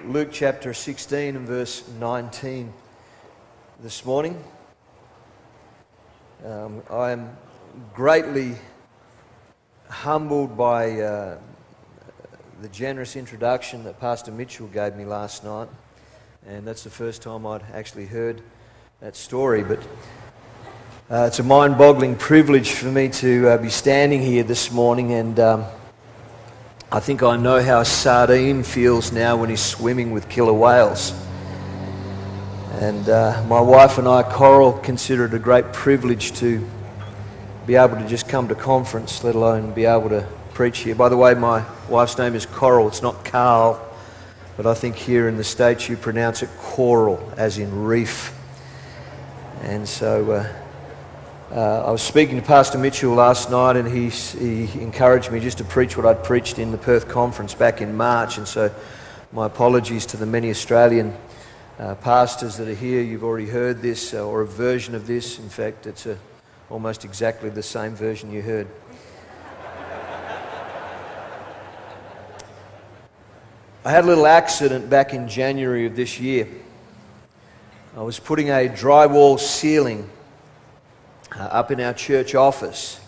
Luke chapter 16 and verse 19 this morning. I am greatly humbled by the generous introduction that Pastor Mitchell gave me last night, and that's the first time I'd actually heard that story, but it's a mind-boggling privilege for me to be standing here this morning, and I think I know how a sardine feels now when he's swimming with killer whales. And my wife and I, Coral, consider it a great privilege to be able to just come to conference, let alone be able to preach here. By the way, my wife's name is Coral. It's not Carl, but I think here in the States you pronounce it coral, as in reef. And so I was speaking to Pastor Mitchell last night, and he encouraged me just to preach what I'd preached in the Perth conference back in March. And so my apologies to the many Australian pastors that are here. You've already heard this, or a version of this. In fact, it's almost exactly the same version you heard. I had a little accident back in January of this year. I was putting a drywall ceiling up in our church office.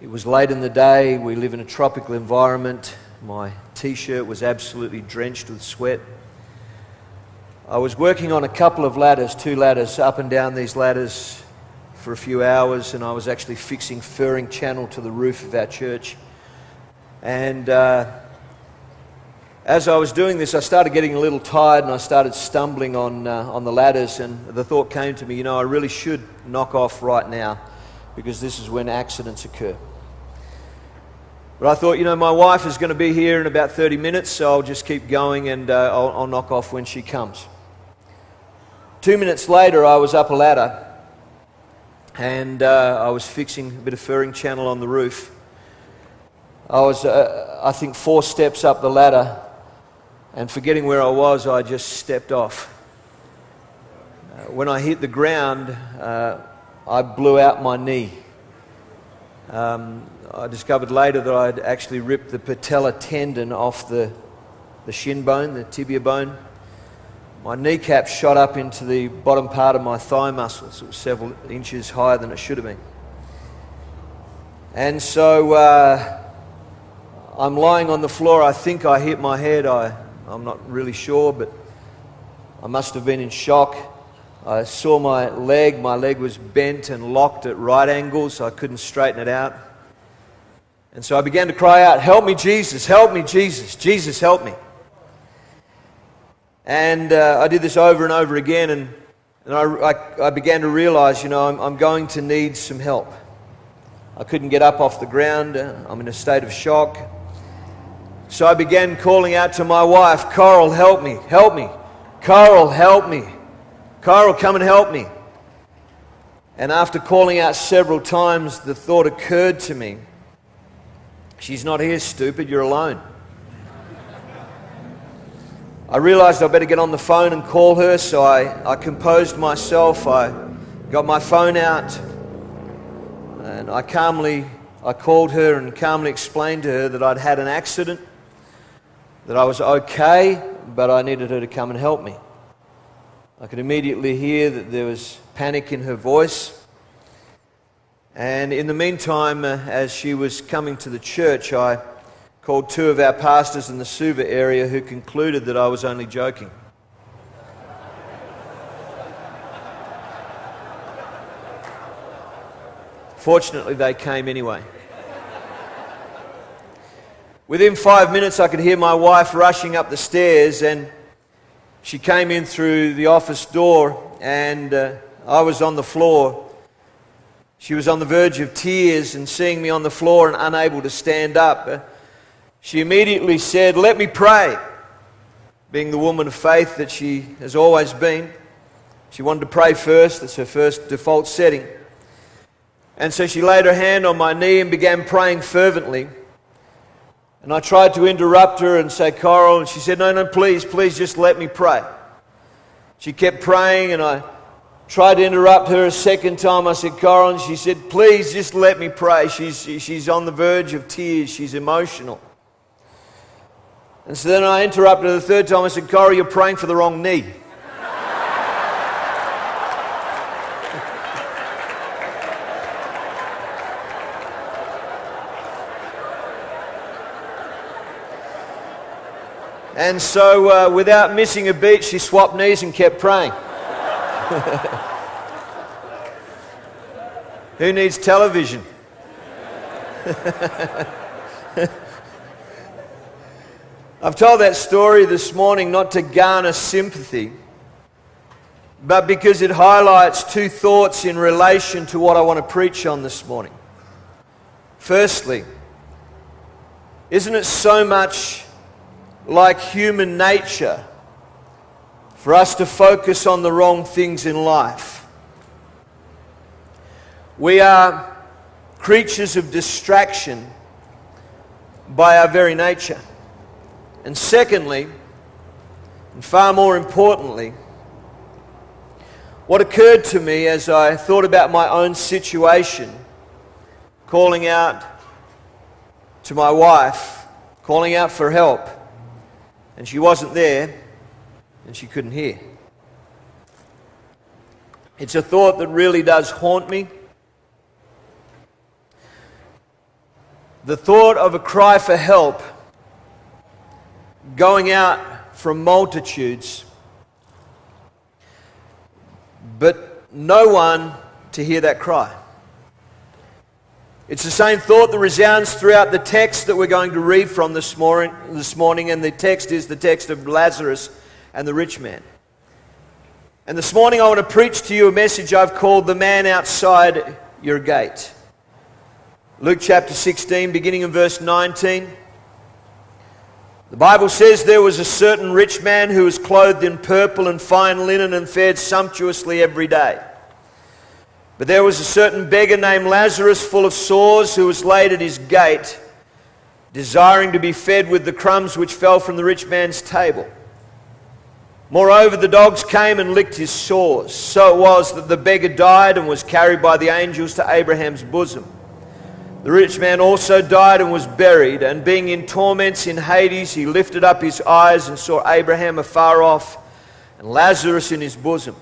It was late in the day. We live in a tropical environment. My t-shirt was absolutely drenched with sweat. I was working on a couple of ladders, 2 ladders, up and down these ladders for a few hours, and I was actually fixing furring channel to the roof of our church. And as I was doing this, I started getting a little tired, and I started stumbling on the ladders, and the thought came to me, I really should knock off right now, because this is when accidents occur. But I thought, my wife is going to be here in about 30 minutes, so I'll just keep going, and I'll knock off when she comes. 2 minutes later, I was up a ladder, and I was fixing a bit of furring channel on the roof. I was, I think, 4 steps up the ladder, and forgetting where I was, I just stepped off. When I hit the ground, I blew out my knee. I discovered later that I'd actually ripped the patella tendon off the shin bone, the tibia bone. My kneecap shot up into the bottom part of my thigh muscles. It was several inches higher than it should have been. And so I'm lying on the floor. I think I hit my head. I'm not really sure, but I must have been in shock. I saw my leg. My leg was bent and locked at right angles, so I couldn't straighten it out. And so I began to cry out, "Help me, Jesus! Help me, Jesus! Jesus, help me!" And I did this over and over again, and I began to realize, I'm going to need some help. I couldn't get up off the ground. I'm in a state of shock. So I began calling out to my wife, "Coral, help me, help me. Coral, help me. Coral, come and help me." And after calling out several times, the thought occurred to me, "She's not here, stupid, you're alone." I realized I better get on the phone and call her, so I composed myself. I got my phone out, and I called her and calmly explained to her that I'd had an accident, that I was okay, but I needed her to come and help me. I could immediately hear that there was panic in her voice. And in the meantime, as she was coming to the church, I called 2 of our pastors in the Suva area, who concluded that I was only joking. Fortunately, they came anyway. Within 5 minutes, I could hear my wife rushing up the stairs, and she came in through the office door, and I was on the floor. She was on the verge of tears, and seeing me on the floor and unable to stand up, she immediately said, "Let me pray." Being the woman of faith that she has always been, she wanted to pray first. That's her first default setting. And so she laid her hand on my knee and began praying fervently. And I tried to interrupt her and say, "Coral," and she said, no, please, just let me pray. She kept praying, and I tried to interrupt her a second time. I said, Coral, and she said, please just let me pray. She's on the verge of tears. She's emotional. And so then I interrupted her the third time. I said, Coral, you're praying for the wrong knee. And so without missing a beat, she swapped knees and kept praying. Who needs television? I've told that story this morning not to garner sympathy, but because it highlights two thoughts in relation to what I want to preach on this morning. Firstly, isn't it so much like human nature for us to focus on the wrong things in life? We are creatures of distraction by our very nature. And secondly, and far more importantly, what occurred to me as I thought about my own situation, calling out to my wife, calling out for help, and she wasn't there, and she couldn't hear. It's a thought that really does haunt me. The thought of a cry for help going out from multitudes, but no one to hear that cry. It's the same thought that resounds throughout the text that we're going to read from this morning, and the text is the text of Lazarus and the rich man. And this morning I want to preach to you a message I've called The Man Outside Your Gate. Luke chapter 16, beginning in verse 19. The Bible says, there was a certain rich man who was clothed in purple and fine linen and fared sumptuously every day. But there was a certain beggar named Lazarus, full of sores, who was laid at his gate, desiring to be fed with the crumbs which fell from the rich man's table. Moreover, the dogs came and licked his sores. So it was that the beggar died and was carried by the angels to Abraham's bosom. The rich man also died and was buried, and being in torments in Hades, he lifted up his eyes and saw Abraham afar off and Lazarus in his bosom.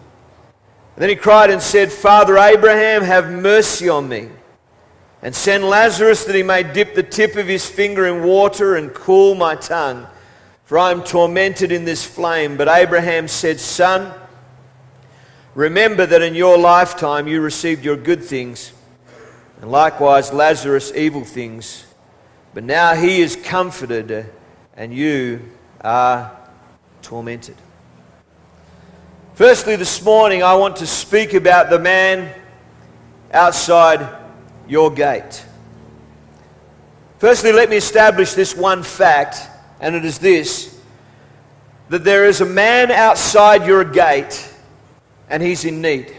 And then he cried and said, Father Abraham, have mercy on me, and send Lazarus that he may dip the tip of his finger in water and cool my tongue, for I am tormented in this flame. But Abraham said, Son, remember that in your lifetime you received your good things, and likewise Lazarus evil things. But now he is comforted, and you are tormented. Firstly, this morning I want to speak about the man outside your gate. Firstly, let me establish this one fact, and it is this: that there is a man outside your gate, and he's in need.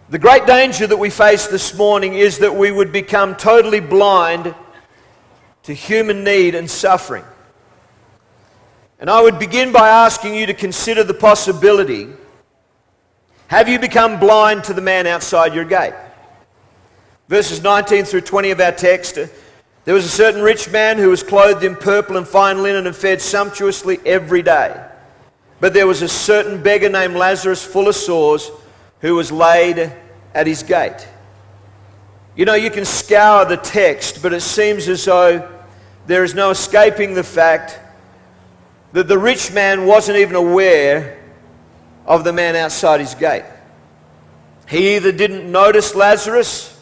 The great danger that we face this morning is that we would become totally blind to human need and suffering. And I would begin by asking you to consider the possibility: have you become blind to the man outside your gate? Verses 19 through 20 of our text. There was a certain rich man who was clothed in purple and fine linen and fed sumptuously every day. But there was a certain beggar named Lazarus, full of sores, who was laid at his gate. You know, you can scour the text, but it seems as though there is no escaping the fact that the rich man wasn't even aware of the man outside his gate. He either didn't notice Lazarus,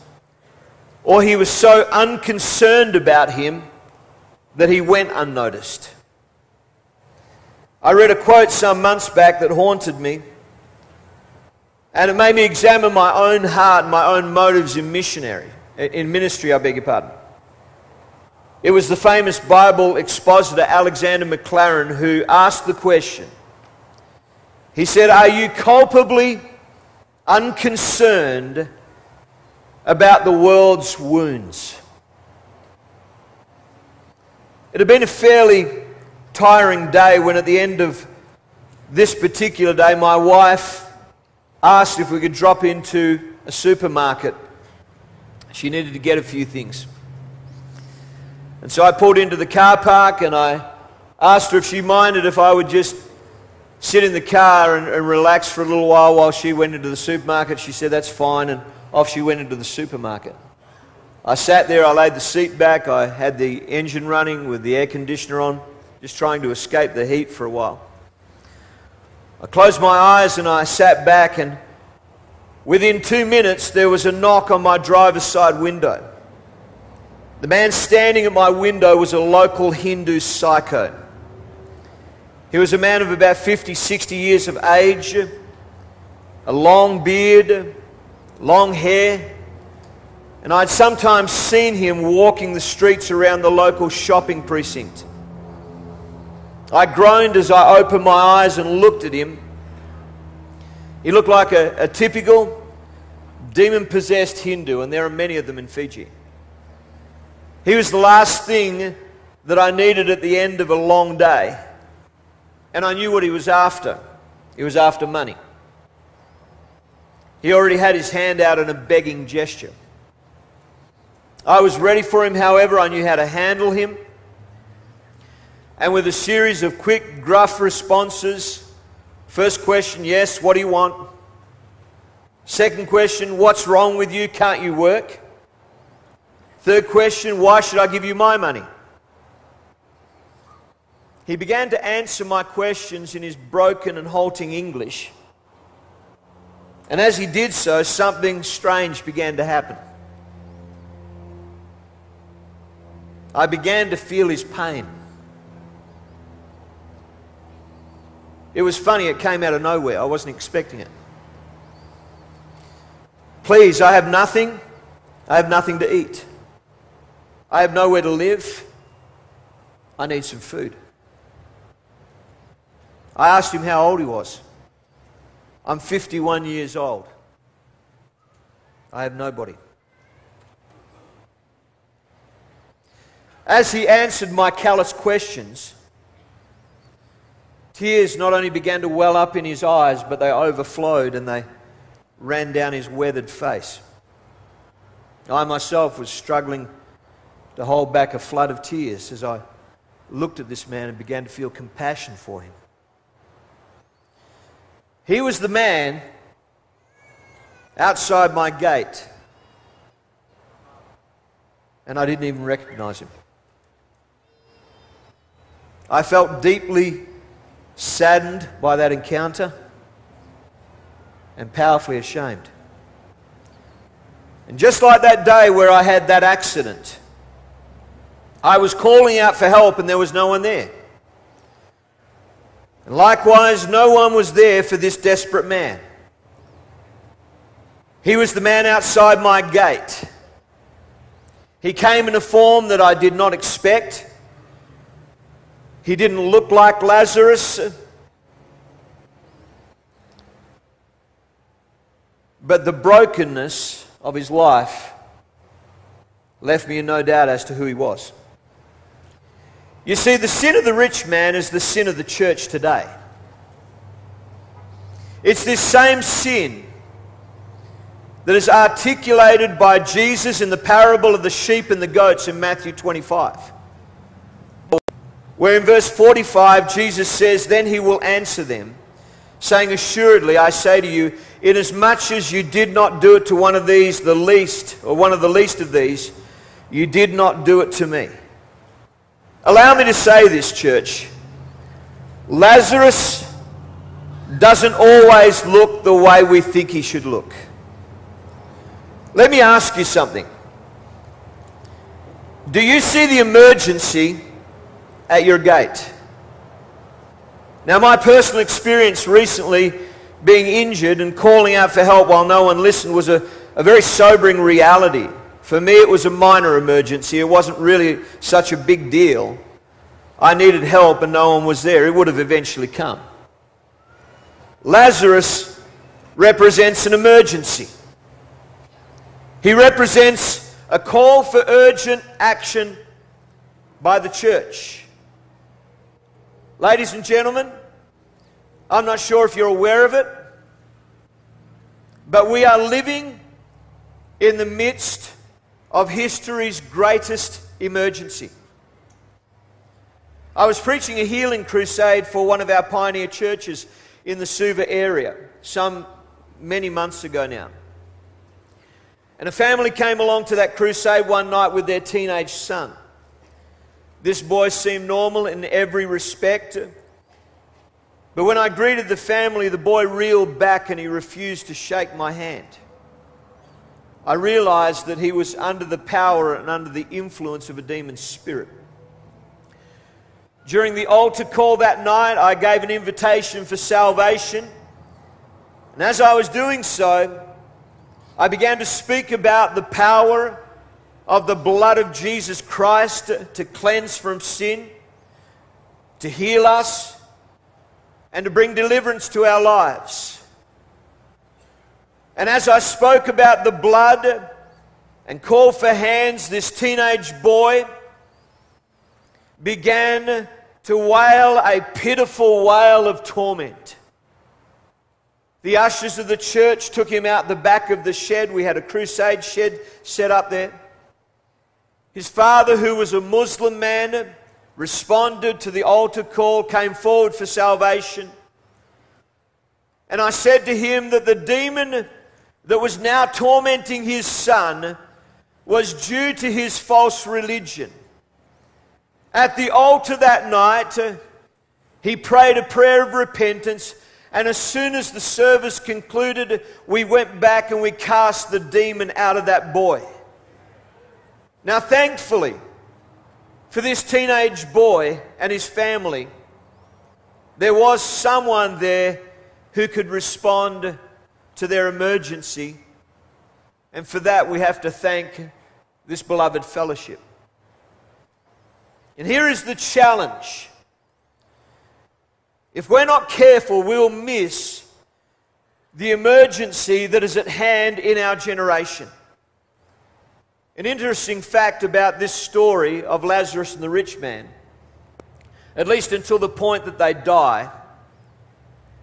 or he was so unconcerned about him that he went unnoticed. I read a quote some months back that haunted me, and it made me examine my own heart and my own motives in ministry, I beg your pardon. It was the famous Bible expositor Alexander McLaren who asked the question. He said, "Are you culpably unconcerned about the world's wounds?" It had been a fairly tiring day when at the end of this particular day my wife asked if we could drop into a supermarket. She needed to get a few things. And so I pulled into the car park and I asked her if she minded if I would just sit in the car and relax for a little while she went into the supermarket. She said that's fine, and off she went into the supermarket. I sat there, I laid the seat back, I had the engine running with the air conditioner on, just trying to escape the heat for a while. I closed my eyes and I sat back, and within 2 minutes there was a knock on my driver's side window. The man standing at my window was a local Hindu psycho. He was a man of about 50, 60 years of age, a long beard, long hair, and I'd sometimes seen him walking the streets around the local shopping precinct. I groaned as I opened my eyes and looked at him. He looked like a typical demon-possessed Hindu, and there are many of them in Fiji. He was the last thing that I needed at the end of a long day. And I knew what he was after. He was after money. He already had his hand out in a begging gesture. I was ready for him, however. I knew how to handle him. And with a series of quick, gruff responses, first question, yes, what do you want? Second question, what's wrong with you? Can't you work? Third question, why should I give you my money? He began to answer my questions in his broken and halting English. And as he did so, something strange began to happen. I began to feel his pain. It was funny, it came out of nowhere. I wasn't expecting it. Please, I have nothing. I have nothing to eat. I have nowhere to live. I need some food. I asked him how old he was. I'm 51 years old. I have nobody. As he answered my callous questions, tears not only began to well up in his eyes, but they overflowed and they ran down his weathered face. I myself was struggling to hold back a flood of tears as I looked at this man and began to feel compassion for him. He was the man outside my gate, and I didn't even recognize him. I felt deeply saddened by that encounter and powerfully ashamed. And just like that day where I had that accident, I was calling out for help and there was no one there. And likewise, no one was there for this desperate man. He was the man outside my gate. He came in a form that I did not expect. He didn't look like Lazarus. But the brokenness of his life left me in no doubt as to who he was. You see, the sin of the rich man is the sin of the church today. It's this same sin that is articulated by Jesus in the parable of the sheep and the goats in Matthew 25. Where in verse 45 Jesus says, "Then he will answer them, saying, Assuredly I say to you, inasmuch as you did not do it to one of these, the least, or one of the least of these, you did not do it to me." Allow me to say this, church. Lazarus doesn't always look the way we think he should look. Let me ask you something. Do you see the emergency at your gate? Now, my personal experience recently, being injured and calling out for help while no one listened, was a very sobering reality. For me, it was a minor emergency. It wasn't really such a big deal. I needed help and no one was there. It would have eventually come. Lazarus represents an emergency. He represents a call for urgent action by the church. Ladies and gentlemen, I'm not sure if you're aware of it, But we are living in the midst of history's greatest emergency. I was preaching a healing crusade for one of our pioneer churches in the Suva area many months ago now. And a family came along to that crusade one night with their teenage son. This boy seemed normal in every respect. But when I greeted the family, the boy reeled back and he refused to shake my hand. I realized that he was under the power and under the influence of a demon spirit. During the altar call that night, I gave an invitation for salvation. And as I was doing so, I began to speak about the power of the blood of Jesus Christ to cleanse from sin, to heal us, and to bring deliverance to our lives. And as I spoke about the blood and called for hands, this teenage boy began to wail a pitiful wail of torment. The ushers of the church took him out the back of the shed. We had a crusade shed set up there. His father, who was a Muslim man, responded to the altar call, came forward for salvation. And I said to him that the demon that was now tormenting his son was due to his false religion. At the altar that night, he prayed a prayer of repentance, and as soon as the service concluded, we went back and we cast the demon out of that boy. Now, thankfully, for this teenage boy and his family, there was someone there who could respond to their emergency, and for that we have to thank this beloved fellowship. And here is the challenge. If we're not careful, we'll miss the emergency that is at hand in our generation. An interesting fact about this story of Lazarus and the rich man, at least until the point that they die,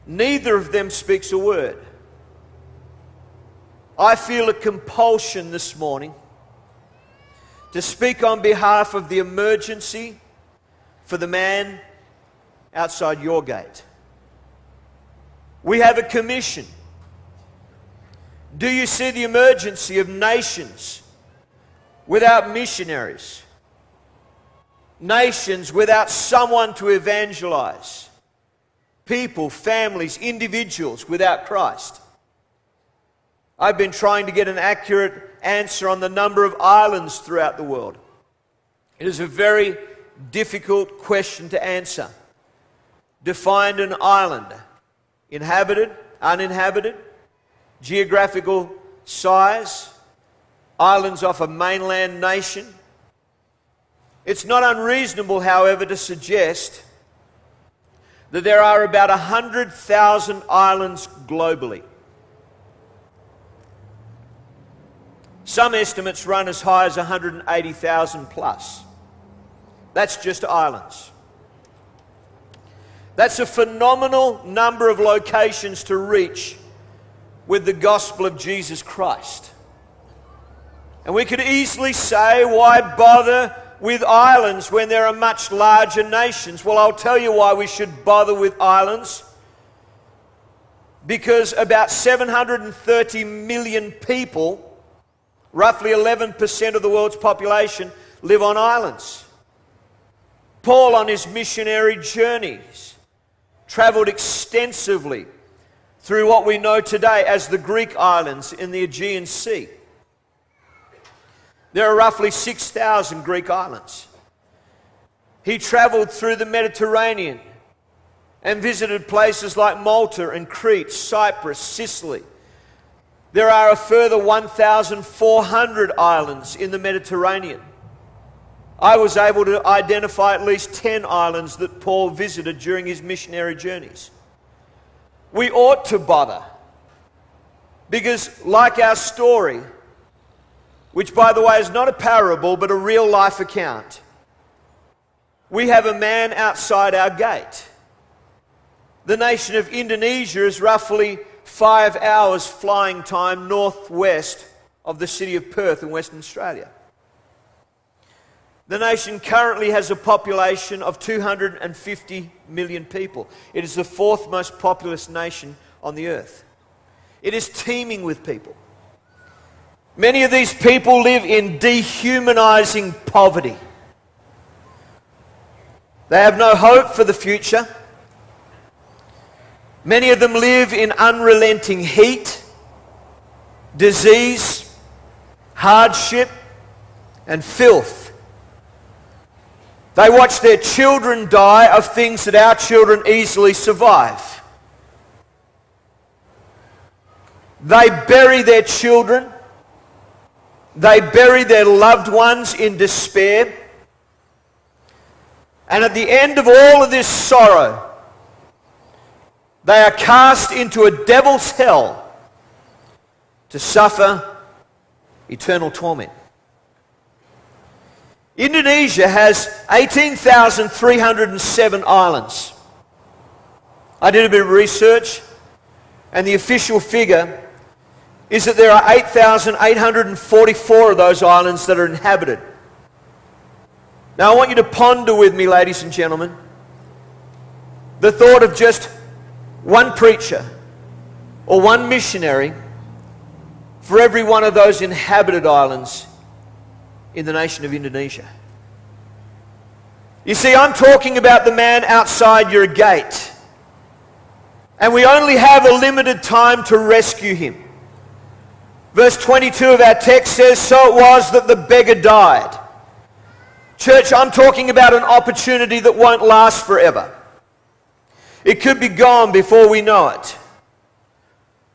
neither of them speaks a word. I feel a compulsion this morning to speak on behalf of the emergency for the man outside your gate. We have a commission. Do you see the emergency of nations without missionaries? Nations without someone to evangelize? People, families, individuals without Christ? I've been trying to get an accurate answer on the number of islands throughout the world. It is a very difficult question to answer. Define an island: inhabited, uninhabited, geographical size, islands off a mainland nation. It's not unreasonable, however, to suggest that there are about 100,000 islands globally. Some estimates run as high as 180,000 plus. That's just islands. That's a phenomenal number of locations to reach with the gospel of Jesus Christ. And we could easily say, why bother with islands when there are much larger nations? Well, I'll tell you why we should bother with islands. Because about 730 million people, roughly 11% of the world's population, live on islands. Paul, on his missionary journeys, travelled extensively through what we know today as the Greek islands in the Aegean Sea. There are roughly 6,000 Greek islands. He travelled through the Mediterranean and visited places like Malta and Crete, Cyprus, Sicily. There are a further 1,400 islands in the Mediterranean. I was able to identify at least 10 islands that Paul visited during his missionary journeys. We ought to bother because, like our story, which by the way is not a parable but a real life account, we have a man outside our gate. The nation of Indonesia is roughly 5 hours flying time northwest of the city of Perth in Western Australia. The nation currently has a population of 250 million people. It is the fourth most populous nation on the earth. It is teeming with people. Many of these people live in dehumanizing poverty. They have no hope for the future. Many of them live in unrelenting heat, disease, hardship, and filth. They watch their children die of things that our children easily survive. They bury their children. They bury their loved ones in despair. And at the end of all of this sorrow, they are cast into a devil's hell to suffer eternal torment. Indonesia has 18,307 islands. I did a bit of research, and the official figure is that there are 8,844 of those islands that are inhabited. Now I want you to ponder with me, ladies and gentlemen, the thought of just one preacher or one missionary for every one of those inhabited islands in the nation of Indonesia. You see, I'm talking about the man outside your gate, and we only have a limited time to rescue him. Verse 22 of our text says, "So it was that the beggar died." Church, I'm talking about an opportunity that won't last forever. It could be gone before we know it.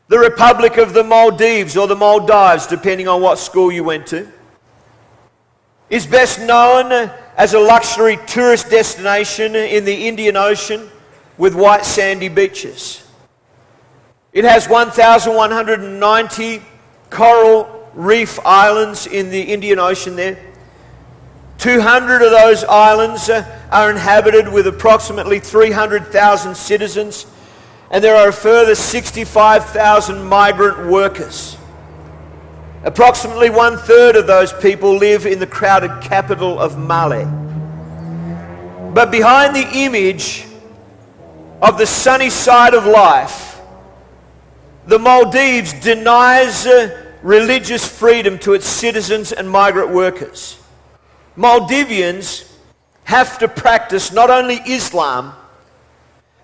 The Republic of the Maldives, or the Maldives, depending on what school you went to, is best known as a luxury tourist destination in the Indian Ocean with white sandy beaches. It has 1,190 coral reef islands in the Indian Ocean there. 200 of those islands are inhabited with approximately 300,000 citizens, and there are a further 65,000 migrant workers. Approximately 1/3 of those people live in the crowded capital of Male. But behind the image of the sunny side of life, the Maldives denies religious freedom to its citizens and migrant workers. Maldivians have to practice not only Islam,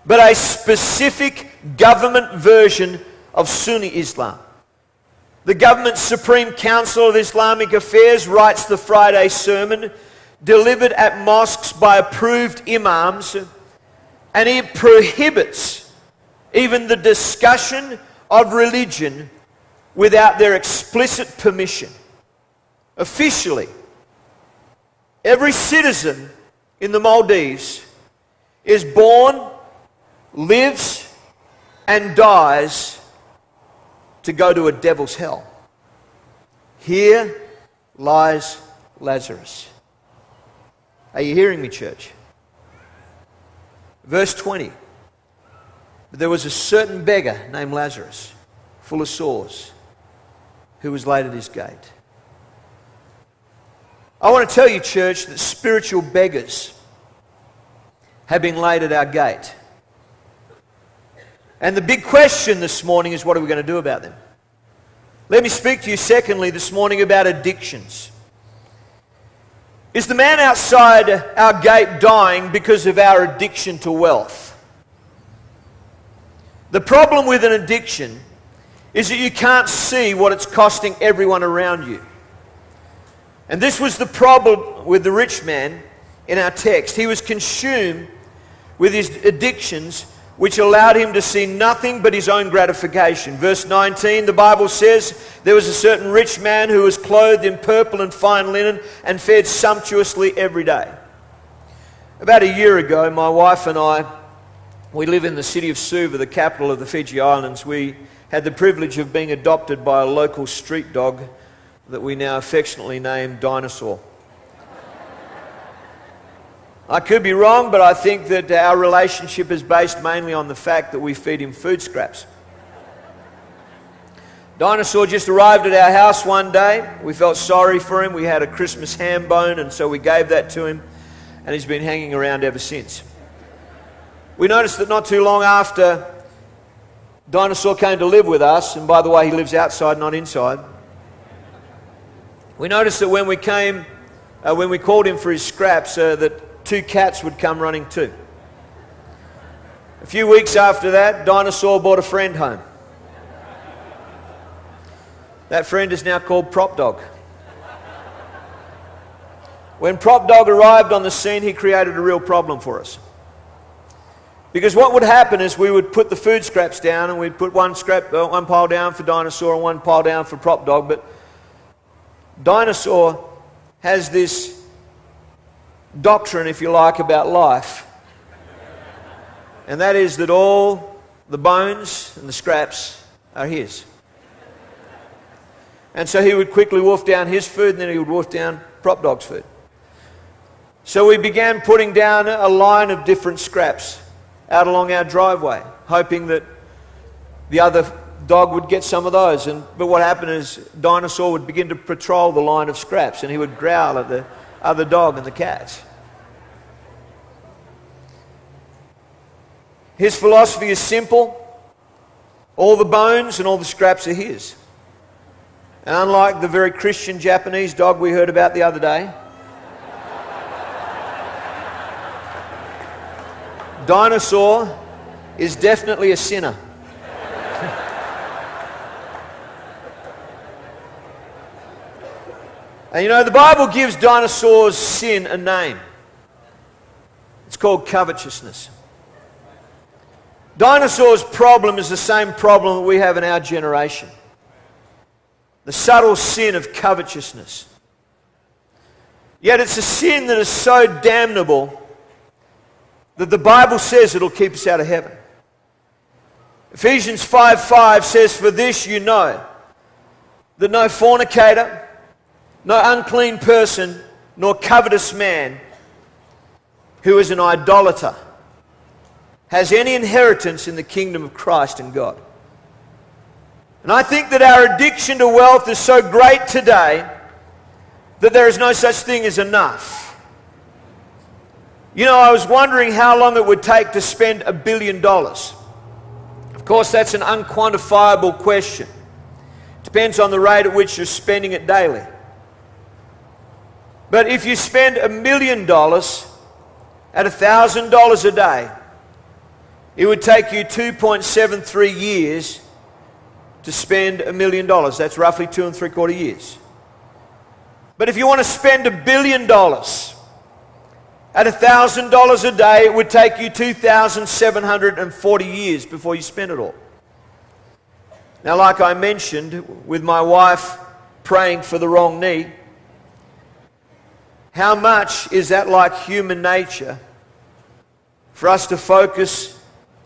but a specific government version of Sunni Islam. The government's Supreme Council of Islamic Affairs writes the Friday sermon delivered at mosques by approved imams, and it prohibits even the discussion of religion without their explicit permission. Officially, every citizen in the Maldives is born, lives, and dies to go to a devil's hell. Here lies Lazarus. Are you hearing me, church? Verse 20. But there was a certain beggar named Lazarus, full of sores, who was laid at his gate. I want to tell you, church, that spiritual beggars have been laid at our gate. And the big question this morning is, what are we going to do about them? Let me speak to you secondly this morning about addictions. Is the man outside our gate dying because of our addiction to wealth? The problem with an addiction is that you can't see what it's costing everyone around you. And this was the problem with the rich man in our text. He was consumed with his addictions, which allowed him to see nothing but his own gratification. Verse 19, the Bible says, there was a certain rich man who was clothed in purple and fine linen and fed sumptuously every day. About a year ago, my wife and I, we live in the city of Suva, the capital of the Fiji Islands. We had the privilege of being adopted by a local street dog that we now affectionately name Dinosaur. I could be wrong, but I think that our relationship is based mainly on the fact that we feed him food scraps. Dinosaur just arrived at our house one day. We felt sorry for him. We had a Christmas ham bone, and so we gave that to him, and he's been hanging around ever since. We noticed that not too long after Dinosaur came to live with us, and by the way, he lives outside, not inside. We noticed that when we called him for his scraps, that 2 cats would come running too. A few weeks after that, Dinosaur brought a friend home. That friend is now called Prop Dog. When Prop Dog arrived on the scene, he created a real problem for us. Because what would happen is we would put the food scraps down, and we'd put one pile down for Dinosaur and one pile down for Prop Dog. But Dinosaur has this doctrine, if you like, about life. And that is that all the bones and the scraps are his. And so he would quickly wolf down his food, and then he would wolf down Prop Dog's food. So we began putting down a line of different scraps out along our driveway, hoping that the other dog would get some of those. But what happened is Dinosaur would begin to patrol the line of scraps, and he would growl at the other dog and the cats. His philosophy is simple. All the bones and all the scraps are his. And unlike the very Christian Japanese dog we heard about the other day, Dinosaur is definitely a sinner. And you know, the Bible gives Dinosaur's sin a name. It's called covetousness. Dinosaur's problem is the same problem that we have in our generation. The subtle sin of covetousness. Yet it's a sin that is so damnable that the Bible says it'll keep us out of heaven. Ephesians 5:5 says, "For this you know, that no fornicator, no unclean person, nor covetous man, who is an idolater, has any inheritance in the kingdom of Christ and God." And I think that our addiction to wealth is so great today that there is no such thing as enough. You know, I was wondering how long it would take to spend $1 billion. Of course, that's an unquantifiable question. Depends on the rate at which you're spending it daily. But if you spend $1 million at $1,000 a day, it would take you 2.73 years to spend $1 million. That's roughly 2 3/4 years. But if you want to spend $1 billion at $1,000 a day, it would take you 2,740 years before you spend it all. Now, like I mentioned, with my wife praying for the wrong knee, how much is that like human nature for us to focus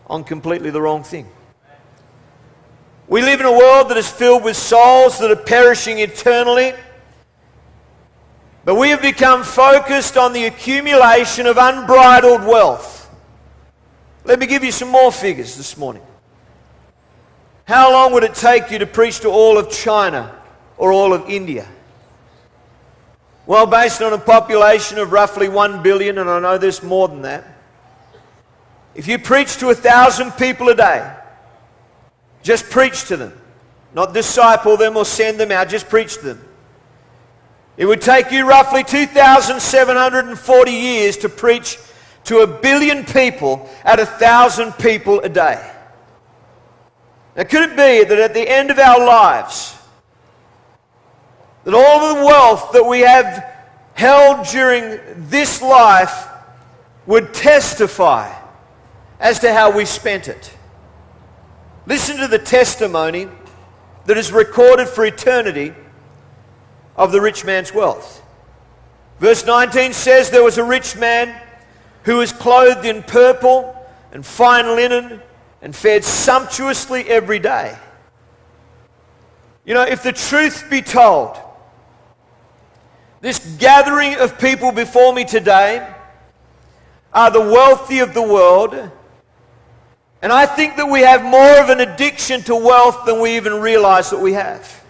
on completely the wrong thing? We live in a world that is filled with souls that are perishing eternally. But we have become focused on the accumulation of unbridled wealth. Let me give you some more figures this morning. How long would it take you to preach to all of China or all of India? Well, based on a population of roughly 1 billion, and I know there's more than that, if you preach to 1,000 people a day, just preach to them, not disciple them or send them out, just preach to them, it would take you roughly 2,740 years to preach to 1 billion people at 1,000 people a day. Now, could it be that at the end of our lives, that all of the wealth that we have held during this life would testify as to how we spent it? Listen to the testimony that is recorded for eternity of the rich man's wealth. Verse 19 says, "There was a rich man who was clothed in purple and fine linen and fed sumptuously every day." You know, if the truth be told, this gathering of people before me today are the wealthy of the world, And I think that we have more of an addiction to wealth than we even realize that we have.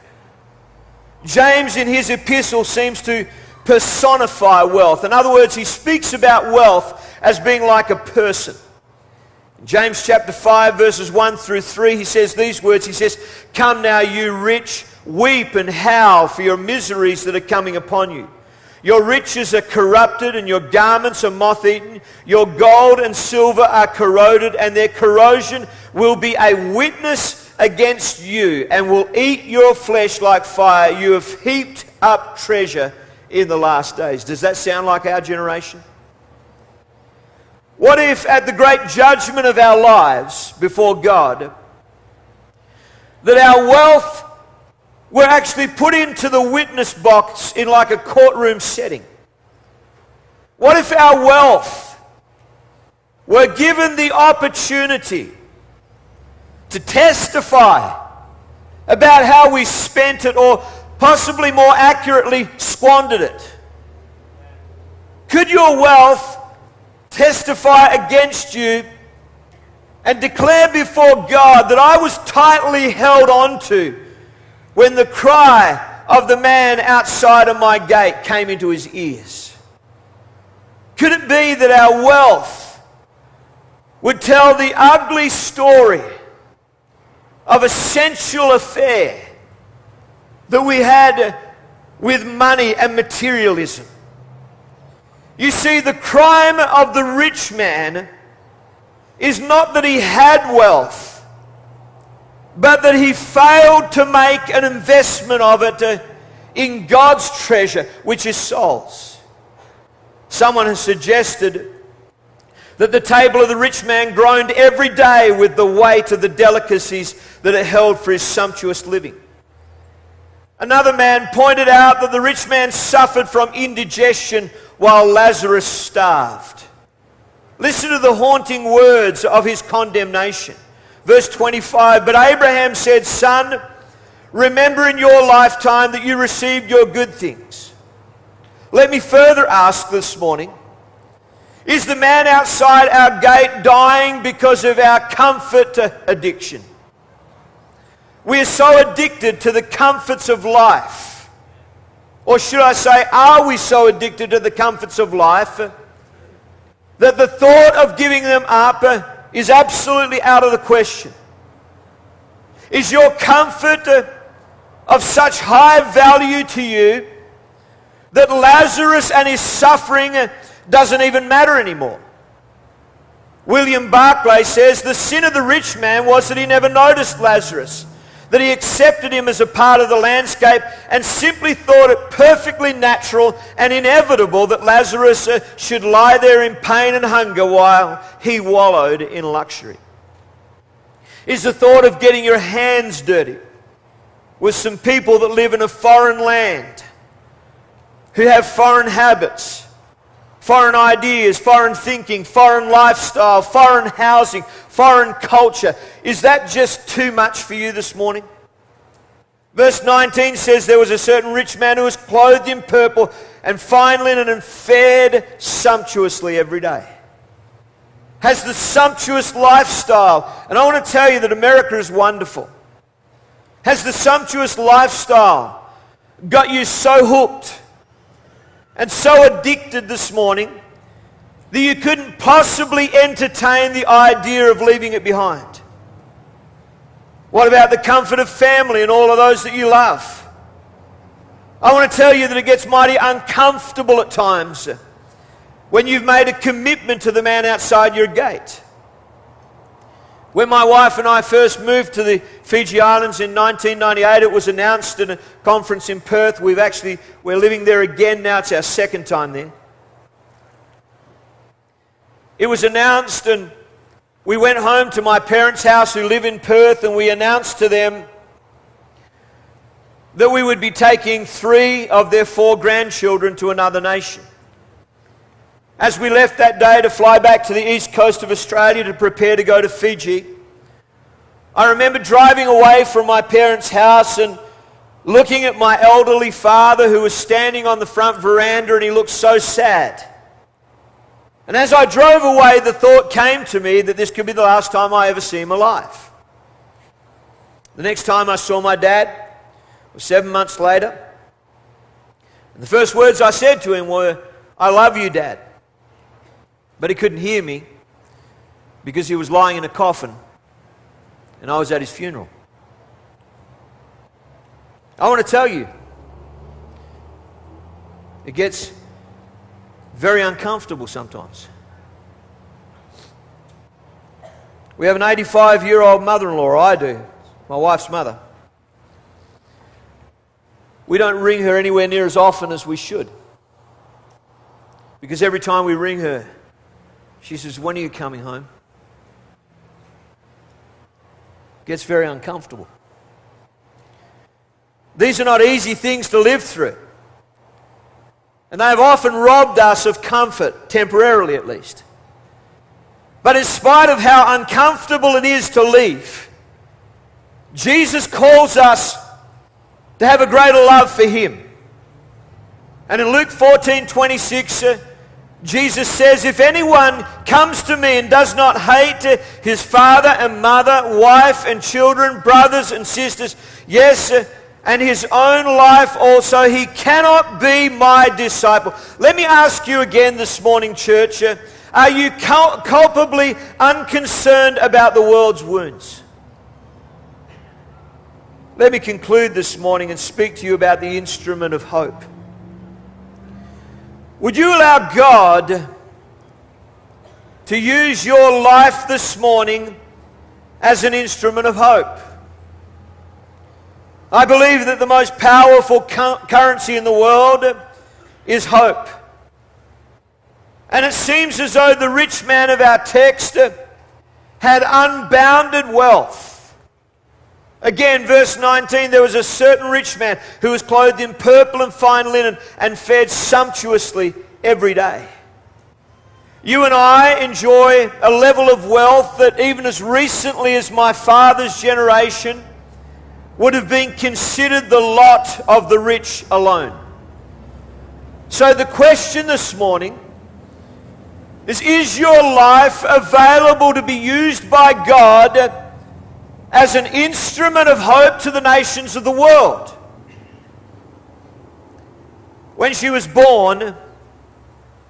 James in his epistle seems to personify wealth. In other words, he speaks about wealth as being like a person. In James chapter 5 verses 1 through 3 he says these words. He says, "Come now you rich, weep and howl for your miseries that are coming upon you. Your riches are corrupted and your garments are moth-eaten. Your gold and silver are corroded, and their corrosion will be a witness against you and will eat your flesh like fire. You have heaped up treasure in the last days." Does that sound like our generation? What if at the great judgment of our lives before God, that our wealth were actually put into the witness box in like a courtroom setting? What if our wealth were given the opportunity to testify about how we spent it, or possibly more accurately, squandered it? Could your wealth testify against you and declare before God that I was tightly held on to when the cry of the man outside of my gate came into his ears? Could it be that our wealth would tell the ugly story of a sensual affair that we had with money and materialism? You see, the crime of the rich man is not that he had wealth, but that he failed to make an investment of it in God's treasure, which is souls. Someone has suggested that the table of the rich man groaned every day with the weight of the delicacies that it held for his sumptuous living. Another man pointed out that the rich man suffered from indigestion while Lazarus starved. Listen to the haunting words of his condemnation. Verse 25, "But Abraham said, 'Son, remember in your lifetime that you received your good things.' Let me further ask this morning, is the man outside our gate dying because of our comfort addiction? We are so addicted to the comforts of life. Or should I say, are we so addicted to the comforts of life that the thought of giving them up is absolutely out of the question? Is your comfort of such high value to you that Lazarus and his suffering doesn't even matter anymore? William Barclay says the sin of the rich man was that he never noticed Lazarus, that he accepted him as a part of the landscape and simply thought it perfectly natural and inevitable that Lazarus should lie there in pain and hunger while he wallowed in luxury. Is the thought of getting your hands dirty with some people that live in a foreign land, who have foreign habits, foreign ideas, foreign thinking, foreign lifestyle, foreign housing, foreign culture, is that just too much for you this morning? Verse 19 says there was a certain rich man who was clothed in purple and fine linen and fared sumptuously every day. Has the sumptuous lifestyle, and I want to tell you that America is wonderful. Has the sumptuous lifestyle got you so hooked and so addicted this morning that you couldn't possibly entertain the idea of leaving it behind? What about the comfort of family and all of those that you love? I want to tell you that it gets mighty uncomfortable at times when you've made a commitment to the man outside your gate. When my wife and I first moved to the Fiji Islands in 1998, it was announced in a conference in Perth. We're living there again now. It's our second time there. It was announced, and we went home to my parents' house who live in Perth, and we announced to them that we would be taking 3 of their 4 grandchildren to another nation. As we left that day to fly back to the east coast of Australia to prepare to go to Fiji, I remember driving away from my parents' house and looking at my elderly father who was standing on the front veranda, and he looked so sad. And as I drove away, the thought came to me that this could be the last time I ever see him alive. The next time I saw my dad was 7 months later. And the first words I said to him were, "I love you, Dad." But he couldn't hear me because he was lying in a coffin and I was at his funeral. I want to tell you, it gets very uncomfortable sometimes. We have an 85-year-old mother-in-law, or I do, my wife's mother. We don't ring her anywhere near as often as we should. Because every time we ring her, she says, "When are you coming home?" It gets very uncomfortable. These are not easy things to live through. And they have often robbed us of comfort, temporarily at least. But in spite of how uncomfortable it is to leave, Jesus calls us to have a greater love for Him. And in Luke 14:26, Jesus says, "If anyone comes to me and does not hate his father and mother, wife and children, brothers and sisters, yes, and his own life also, he cannot be my disciple." Let me ask you again this morning, church, are you culpably unconcerned about the world's wounds? Let me conclude this morning and speak to you about the instrument of hope. Would you allow God to use your life this morning as an instrument of hope? I believe that the most powerful currency in the world is hope. And it seems as though the rich man of our text had unbounded wealth. Again, verse 19, there was a certain rich man who was clothed in purple and fine linen and fed sumptuously every day. You and I enjoy a level of wealth that even as recently as my father's generation would have been considered the lot of the rich alone. So the question this morning is your life available to be used by God as an instrument of hope to the nations of the world? When she was born,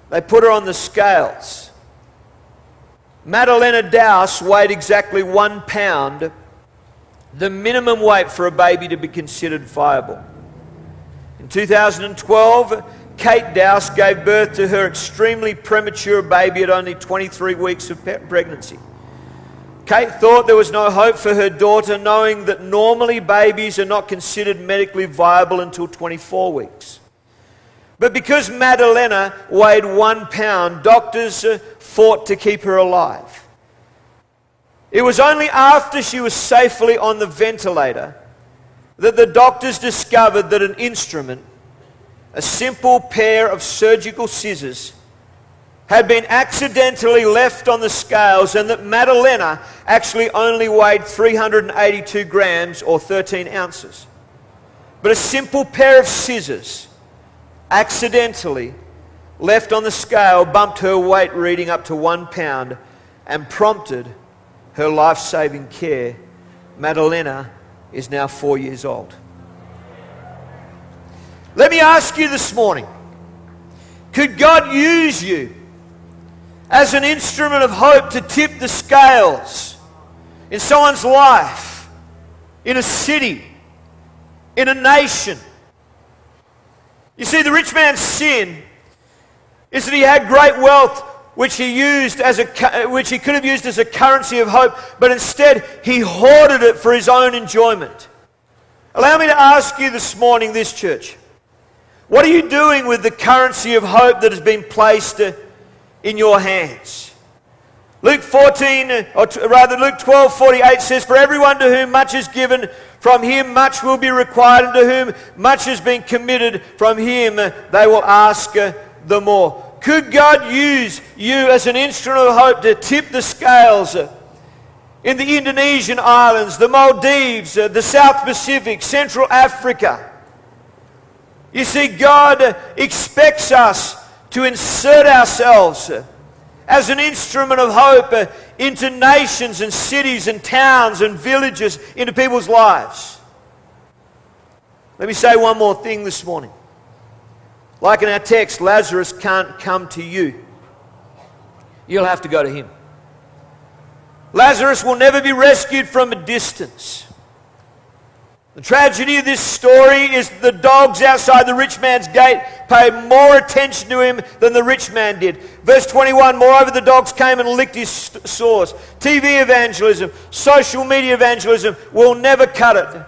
they put her on the scales. Madalena Dowse weighed exactly 1 pound, the minimum weight for a baby to be considered viable. In 2012, Kate Dowse gave birth to her extremely premature baby at only 23 weeks of pregnancy. Kate thought there was no hope for her daughter, knowing that normally babies are not considered medically viable until 24 weeks. But because Madalena weighed 1 pound, doctors fought to keep her alive. It was only after she was safely on the ventilator that the doctors discovered that an instrument, a simple pair of surgical scissors, had been accidentally left on the scales, and that Madalena actually only weighed 382 grams or 13 ounces. But a simple pair of scissors accidentally left on the scale bumped her weight reading up to 1 pound and prompted her life-saving care. Madalena is now 4 years old. Let me ask you this morning, could God use you as an instrument of hope to tip the scales in someone's life, in a city, in a nation? You see, the rich man's sin is that he had great wealth which he could have used as a currency of hope, but instead he hoarded it for his own enjoyment. Allow me to ask you this morning, this church, what are you doing with the currency of hope that has been placed in your hands? Luke 12:48 says, "For everyone to whom much is given, from him much will be required, and to whom much has been committed, from him they will ask the more." Could God use you as an instrument of hope to tip the scales in the Indonesian islands, the Maldives, the South Pacific, Central Africa? You see, God expects us to insert ourselves as an instrument of hope into nations and cities and towns and villages, into people's lives. Let me say one more thing this morning. Like in our text, Lazarus can't come to you. You'll have to go to him. Lazarus will never be rescued from a distance. The tragedy of this story is the dogs outside the rich man's gate paid more attention to him than the rich man did. Verse 21, moreover the dogs came and licked his sores. TV evangelism, social media evangelism will never cut it.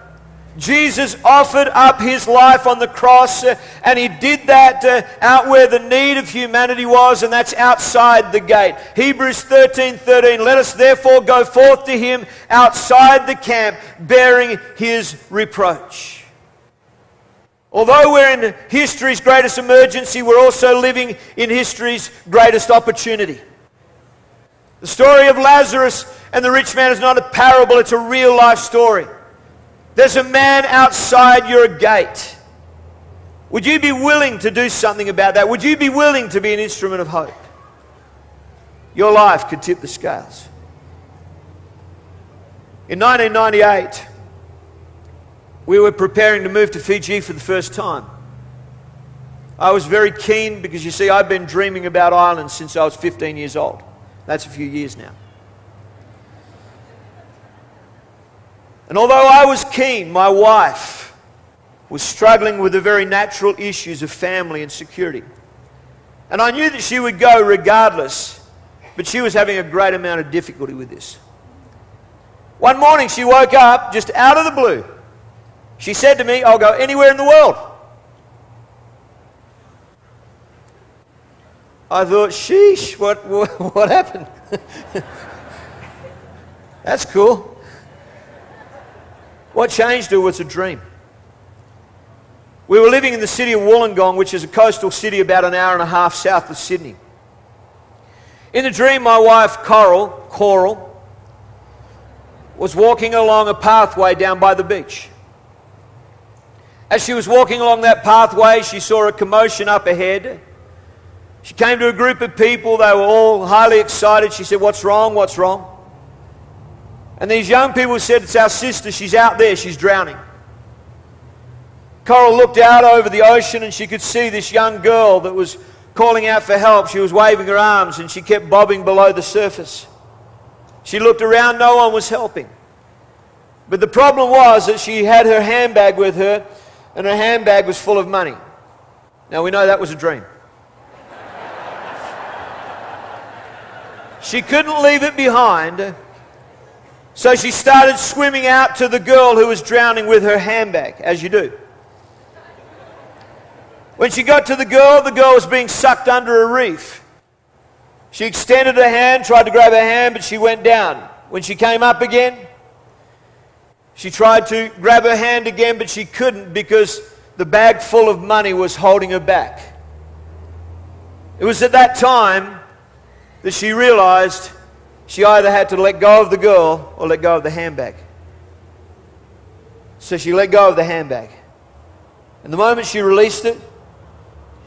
Jesus offered up his life on the cross, and he did that out where the need of humanity was, and that's outside the gate. Hebrews 13:13, let us therefore go forth to him outside the camp, bearing his reproach. Although we're in history's greatest emergency, we're also living in history's greatest opportunity. The story of Lazarus and the rich man is not a parable, it's a real life story. There's a man outside your gate. Would you be willing to do something about that? Would you be willing to be an instrument of hope? Your life could tip the scales. In 1998, we were preparing to move to Fiji for the first time. I was very keen because, you see, I've been dreaming about islands since I was 15 years old. That's a few years now. And although I was keen, my wife was struggling with the very natural issues of family and security. And I knew that she would go regardless, but she was having a great amount of difficulty with this. One morning she woke up just out of the blue. She said to me, I'll go anywhere in the world. I thought, sheesh, what happened? That's cool. What changed her was a dream. We were living in the city of Wollongong, which is a coastal city about an hour and a half south of Sydney. In the dream, my wife, Coral, was walking along a pathway down by the beach. As she was walking along that pathway, she saw a commotion up ahead. She came to a group of people. They were all highly excited. She said, "What's wrong? What's wrong?" And these young people said, "It's our sister. She's out there. She's drowning." Coral looked out over the ocean and she could see this young girl that was calling out for help. She was waving her arms and she kept bobbing below the surface. She looked around. No one was helping. But the problem was that she had her handbag with her, and her handbag was full of money. Now we know that was a dream. She couldn't leave it behind. So she started swimming out to the girl who was drowning with her handbag, as you do. When she got to the girl was being sucked under a reef. She extended her hand, tried to grab her hand, but she went down. When she came up again, she tried to grab her hand again, but she couldn't because the bag full of money was holding her back. It was at that time that she realized she either had to let go of the girl or let go of the handbag. So she let go of the handbag. And the moment she released it,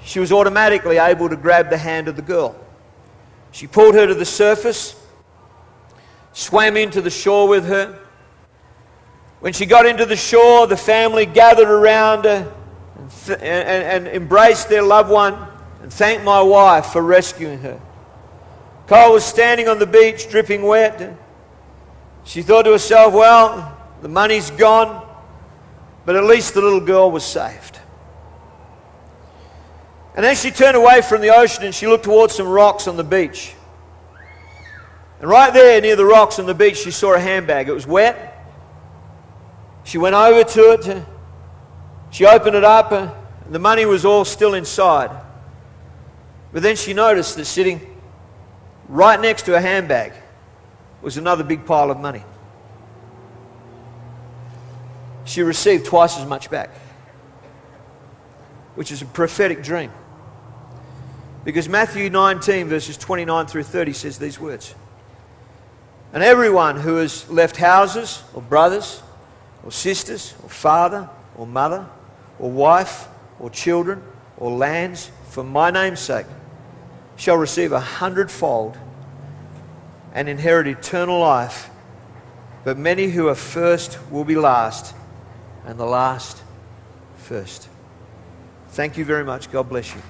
she was automatically able to grab the hand of the girl. She pulled her to the surface, swam into the shore with her. When she got into the shore, the family gathered around her and embraced their loved one and thanked my wife for rescuing her. Coral was standing on the beach, dripping wet. She thought to herself, well, the money's gone, but at least the little girl was saved. And then she turned away from the ocean and she looked towards some rocks on the beach. And right there near the rocks on the beach, she saw a handbag. It was wet. She went over to it. She opened it up, and the money was all still inside. But then she noticed that sitting right next to her handbag was another big pile of money. She received twice as much back, which is a prophetic dream. Because Matthew 19 verses 29 through 30 says these words. And everyone who has left houses or brothers or sisters or father or mother or wife or children or lands for my name's sake shall receive 100-fold and inherit eternal life. But many who are first will be last, and the last first. Thank you very much. God bless you.